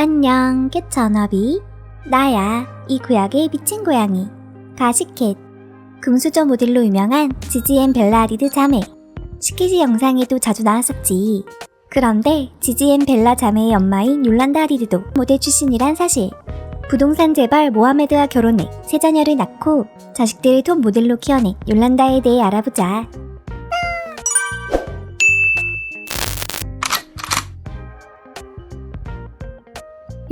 안녕, 캣 전업이. 나야, 이 구역의 미친 고양이. 가시캣. 금수저 모델로 유명한 지지 앤 벨라 하디드 자매. 스키지 영상에도 자주 나왔었지. 그런데 지지 앤 벨라 자매의 엄마인 욜란다 하디드도 모델 출신이란 사실. 부동산 재벌 모하메드와 결혼해 세 자녀를 낳고 자식들을 톱 모델로 키워낸 욜란다에 대해 알아보자.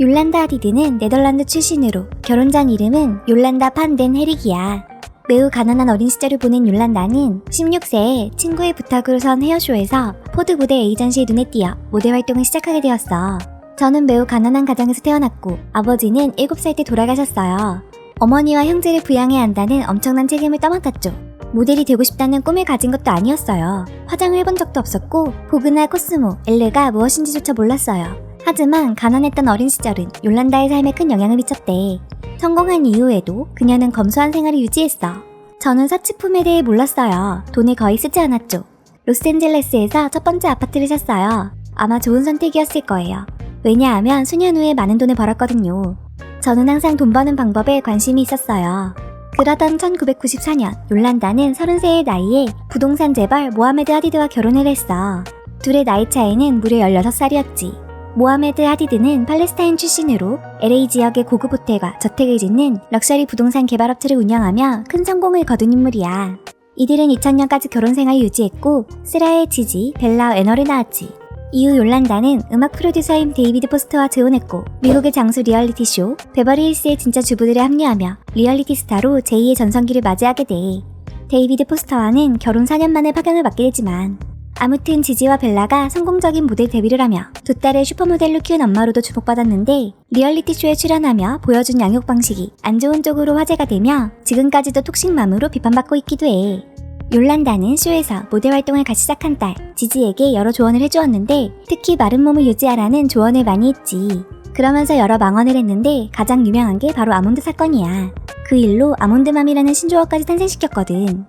욜란다 하디드는 네덜란드 출신으로 결혼 전 이름은 욜란다 판 덴 헤릭이야. 매우 가난한 어린 시절을 보낸 욜란다는 16세에 친구의 부탁으로 선 헤어쇼에서 포드 모델 에이전시의 눈에 띄어 모델 활동을 시작하게 되었어. 저는 매우 가난한 가정에서 태어났고 아버지는 7살 때 돌아가셨어요. 어머니와 형제를 부양해야 한다는 엄청난 책임을 떠맡았죠. 모델이 되고 싶다는 꿈을 가진 것도 아니었어요. 화장을 해본 적도 없었고 보그나 코스모, 엘레가 무엇인지조차 몰랐어요. 하지만 가난했던 어린 시절은 욜란다의 삶에 큰 영향을 미쳤대. 성공한 이후에도 그녀는 검소한 생활을 유지했어. 저는 사치품에 대해 몰랐어요. 돈을 거의 쓰지 않았죠. 로스앤젤레스에서 첫 번째 아파트를 샀어요. 아마 좋은 선택이었을 거예요. 왜냐하면 수년 후에 많은 돈을 벌었거든요. 저는 항상 돈 버는 방법에 관심이 있었어요. 그러던 1994년 욜란다는 30세의 나이에 부동산 재벌 모하메드 하디드와 결혼을 했어. 둘의 나이 차이는 무려 16살이었지. 모하메드 하디드는 팔레스타인 출신으로 LA 지역의 고급 호텔과 저택을 짓는 럭셔리 부동산 개발업체를 운영하며 큰 성공을 거둔 인물이야. 이들은 2000년까지 결혼 생활을 유지했고 스라의 지지, 벨라, 애너를 낳았지. 이후 욜란다는 음악 프로듀서인 데이비드 포스터와 재혼했고 미국의 장수 리얼리티 쇼 베버리 힐스의 진짜 주부들에 합류하며 리얼리티 스타로 제2의 전성기를 맞이하게 돼. 데이비드 포스터와는 결혼 4년 만에 파견을 맡게 되지만 아무튼 지지와 벨라가 성공적인 모델 데뷔를 하며 두 딸을 슈퍼모델로 키운 엄마로도 주목받았는데 리얼리티 쇼에 출연하며 보여준 양육 방식이 안 좋은 쪽으로 화제가 되며 지금까지도 톡식맘으로 비판받고 있기도 해. 욜란다는 쇼에서 모델 활동을 같이 시작한 딸 지지에게 여러 조언을 해주었는데 특히 마른 몸을 유지하라는 조언을 많이 했지. 그러면서 여러 망언을 했는데 가장 유명한 게 바로 아몬드 사건이야. 그 일로 아몬드맘이라는 신조어까지 탄생시켰거든.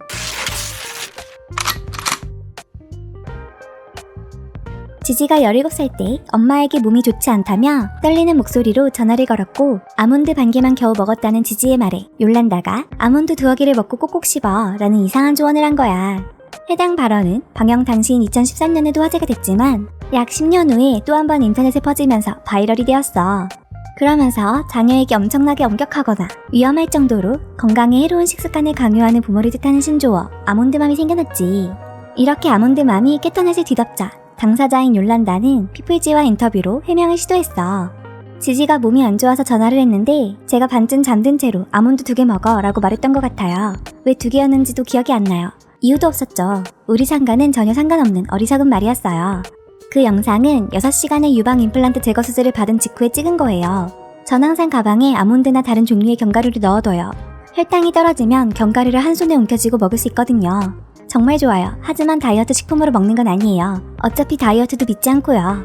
지지가 17살 때 엄마에게 몸이 좋지 않다며 떨리는 목소리로 전화를 걸었고 아몬드 반 개만 겨우 먹었다는 지지의 말에 욜란다가 아몬드 2어기를 먹고 꼭꼭 씹어 라는 이상한 조언을 한 거야. 해당 발언은 방영 당시인 2013년에도 화제가 됐지만 약 10년 후에 또 한 번 인터넷에 퍼지면서 바이럴이 되었어. 그러면서 자녀에게 엄청나게 엄격하거나 위험할 정도로 건강에 해로운 식습관을 강요하는 부모를 뜻하는 신조어 아몬드맘이 생겨났지. 이렇게 아몬드맘이 깨터넷을 뒤덮자 당사자인 욜란다는 피플지와 인터뷰로 해명을 시도했어. 지지가 몸이 안 좋아서 전화를 했는데 제가 반쯤 잠든 채로 아몬드 2개 먹어 라고 말했던 것 같아요. 왜 2개였는지도 기억이 안 나요. 이유도 없었죠. 우리 상가는 전혀 상관없는 어리석은 말이었어요. 그 영상은 6시간의 유방 임플란트 제거 수술을 받은 직후에 찍은 거예요. 전 항상 가방에 아몬드나 다른 종류의 견과류를 넣어둬요. 혈당이 떨어지면 견과류를 한 손에 움켜쥐고 먹을 수 있거든요. 정말 좋아요. 하지만 다이어트 식품으로 먹는 건 아니에요. 어차피 다이어트도 믿지 않고요.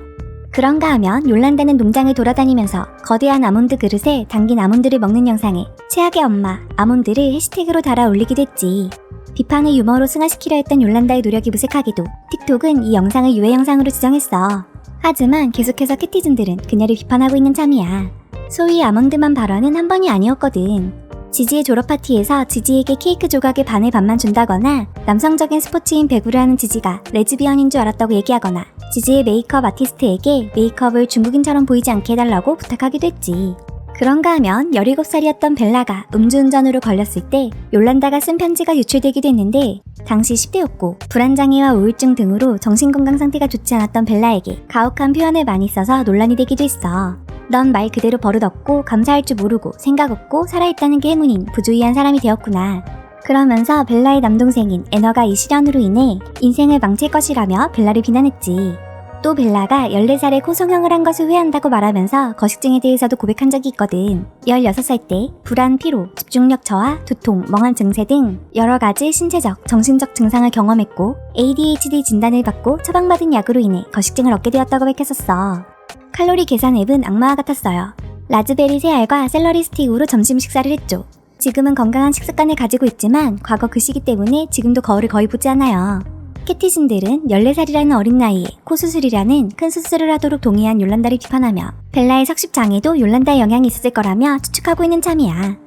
그런가 하면 욜란다는 농장을 돌아다니면서 거대한 아몬드 그릇에 담긴 아몬드를 먹는 영상에 최악의 엄마, 아몬드를 해시태그로 달아 올리기도 했지. 비판을 유머로 승화시키려 했던 욜란다의 노력이 무색하게도 틱톡은 이 영상을 유해 영상으로 지정했어. 하지만 계속해서 캐티즌들은 그녀를 비판하고 있는 참이야. 소위 아몬드만 발언은 한 번이 아니었거든. 지지의 졸업 파티에서 지지에게 케이크 조각의 반을 반만 준다거나 남성적인 스포츠인 배구를 하는 지지가 레즈비언인 줄 알았다고 얘기하거나 지지의 메이크업 아티스트에게 메이크업을 중국인처럼 보이지 않게 해달라고 부탁하기도 했지. 그런가 하면 17살이었던 벨라가 음주운전으로 걸렸을 때 욜란다가 쓴 편지가 유출되기도 했는데 당시 10대였고 불안장애와 우울증 등으로 정신건강 상태가 좋지 않았던 벨라에게 가혹한 표현을 많이 써서 논란이 되기도 했어. 넌 말 그대로 버릇없고 감사할 줄 모르고 생각 없고 살아있다는 게 행운인 부주의한 사람이 되었구나. 그러면서 벨라의 남동생인 애너가 이 시련으로 인해 인생을 망칠 것이라며 벨라를 비난했지. 또 벨라가 14살에 코성형을 한 것을 후회한다고 말하면서 거식증에 대해서도 고백한 적이 있거든. 16살 때 불안, 피로, 집중력 저하, 두통, 멍한 증세 등 여러 가지 신체적, 정신적 증상을 경험했고 ADHD 진단을 받고 처방받은 약으로 인해 거식증을 얻게 되었다고 밝혔었어. 칼로리 계산 앱은 악마와 같았어요. 라즈베리 3알과 샐러리 스틱으로 점심 식사를 했죠. 지금은 건강한 식습관을 가지고 있지만 과거 그 시기 때문에 지금도 거울을 거의 보지 않아요. 캐티즌들은 14살이라는 어린 나이에 코 수술이라는 큰 수술을 하도록 동의한 욜란다를 비판하며 벨라의 석식 장애도 욜란다의 영향이 있었을 거라며 추측하고 있는 참이야.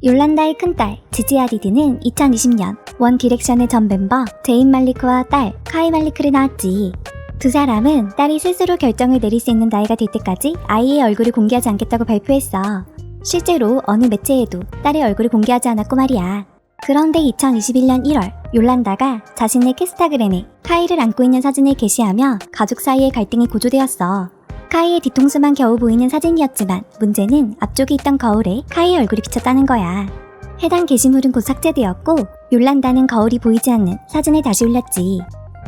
욜란다의 큰딸 지지 하디드는 2020년 원 디렉션의 전 멤버 제인 말리크와 딸 카이 말리크를 낳았지. 두 사람은 딸이 스스로 결정을 내릴 수 있는 나이가 될 때까지 아이의 얼굴을 공개하지 않겠다고 발표했어. 실제로 어느 매체에도 딸의 얼굴을 공개하지 않았고 말이야. 그런데 2021년 1월 욜란다가 자신의 캐스타그램에 카이를 안고 있는 사진을 게시하며 가족 사이의 갈등이 고조되었어. 카이의 뒤통수만 겨우 보이는 사진이었지만 문제는 앞쪽에 있던 거울에 카이의 얼굴이 비쳤다는 거야. 해당 게시물은 곧 삭제되었고 욜란다는 거울이 보이지 않는 사진을 다시 올렸지.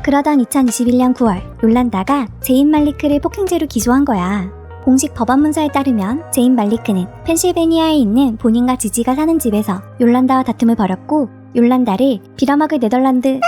그러던 2021년 9월 욜란다가 제인 말리크를 폭행죄로 기소한 거야. 공식 법원 문서에 따르면 제인 말리크는 펜실베니아에 있는 본인과 지지가 사는 집에서 욜란다와 다툼을 벌였고 욜란다를 빌어먹을 네덜란드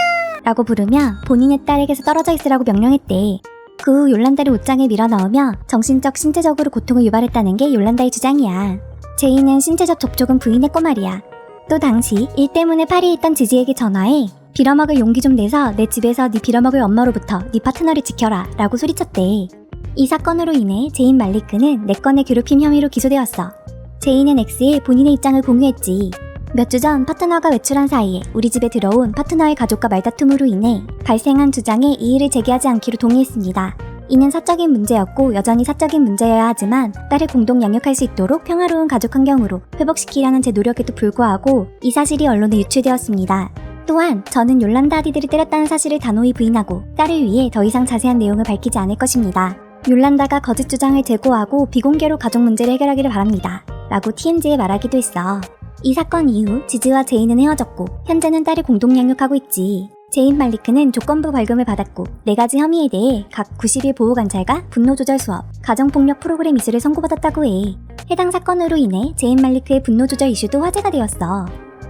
라고 부르며 본인의 딸에게서 떨어져 있으라고 명령했대. 그 후 욜란다를 옷장에 밀어넣으며 정신적, 신체적으로 고통을 유발했다는 게 욜란다의 주장이야. 제인은 신체적 접촉은 부인했고 말이야. 또 당시 일 때문에 파리에 있던 지지에게 전화해 빌어먹을 용기 좀 내서 내 집에서 네 빌어먹을 엄마로부터 네 파트너를 지켜라 라고 소리쳤대. 이 사건으로 인해 제인 말리크는 4건의 괴롭힘 혐의로 기소되었어. 제인은 X에 본인의 입장을 공유했지. 몇 주 전 파트너가 외출한 사이에 우리 집에 들어온 파트너의 가족과 말다툼으로 인해 발생한 주장에 이의를 제기하지 않기로 동의했습니다. 이는 사적인 문제였고 여전히 사적인 문제여야 하지만 딸을 공동 양육할 수 있도록 평화로운 가족 환경으로 회복시키려는 제 노력에도 불구하고 이 사실이 언론에 유출되었습니다. 또한 저는 욜란다 하디드를 때렸다는 사실을 단호히 부인하고 딸을 위해 더 이상 자세한 내용을 밝히지 않을 것입니다. 욜란다가 거짓 주장을 제고하고 비공개로 가족 문제를 해결하기를 바랍니다. 라고 TMZ에 말하기도 했어. 이 사건 이후 지지와 제인은 헤어졌고 현재는 딸을 공동 양육하고 있지. 제인 말리크는 조건부 벌금을 받았고 4가지 혐의에 대해 각 90일 보호관찰과 분노조절 수업, 가정폭력 프로그램 이수를 선고받았다고 해. 해당 사건으로 인해 제인 말리크의 분노조절 이슈도 화제가 되었어.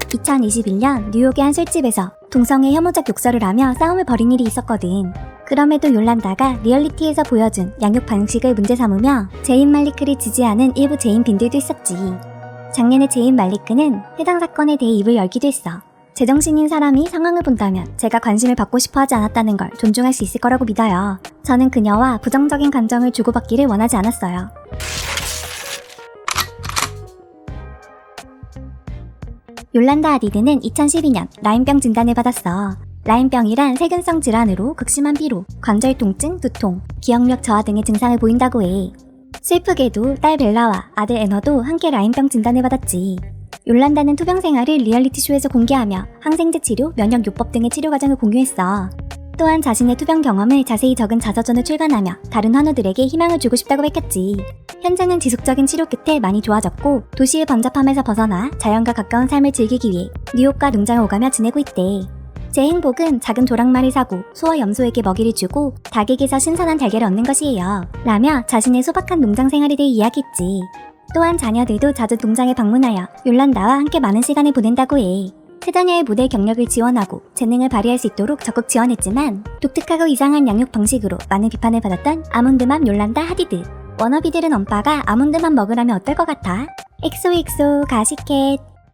2021년 뉴욕의 한 술집에서 동성애 혐오적 욕설을 하며 싸움을 벌인 일이 있었거든. 그럼에도 욜란다가 리얼리티에서 보여준 양육 방식을 문제 삼으며 제인 말리크를 지지하는 일부 제인빈들도 있었지. 작년에 제인 말리크는 해당 사건에 대해 입을 열기도 했어. 제정신인 사람이 상황을 본다면 제가 관심을 받고 싶어 하지 않았다는 걸 존중할 수 있을 거라고 믿어요. 저는 그녀와 부정적인 감정을 주고받기를 원하지 않았어요. 욜란다 하디드는 2012년 라임병 진단을 받았어. 라임병이란 세균성 질환으로 극심한 피로, 관절 통증, 두통, 기억력 저하 등의 증상을 보인다고 해. 슬프게도 딸 벨라와 아들 애너도 함께 라임병 진단을 받았지. 욜란다는 투병 생활을 리얼리티 쇼에서 공개하며 항생제 치료, 면역 요법 등의 치료 과정을 공유했어. 또한 자신의 투병 경험을 자세히 적은 자서전을 출간하며 다른 환우들에게 희망을 주고 싶다고 밝혔지. 현재는 지속적인 치료 끝에 많이 좋아졌고 도시의 번잡함에서 벗어나 자연과 가까운 삶을 즐기기 위해 뉴욕과 농장을 오가며 지내고 있대. 제 행복은 작은 조랑말을 사고 소와 염소에게 먹이를 주고 닭에게서 신선한 달걀을 얻는 것이에요. 라며 자신의 소박한 농장 생활에 대해 이야기했지. 또한 자녀들도 자주 농장에 방문하여 욜란다와 함께 많은 시간을 보낸다고 해. 세자녀의 무대 경력을 지원하고 재능을 발휘할 수 있도록 적극 지원했지만 독특하고 이상한 양육 방식으로 많은 비판을 받았던 아몬드맘 욜란다 하디드. 워너비들은 엄빠가 아몬드맘 먹으라면 어떨 것 같아? 엑소엑소 가시캣.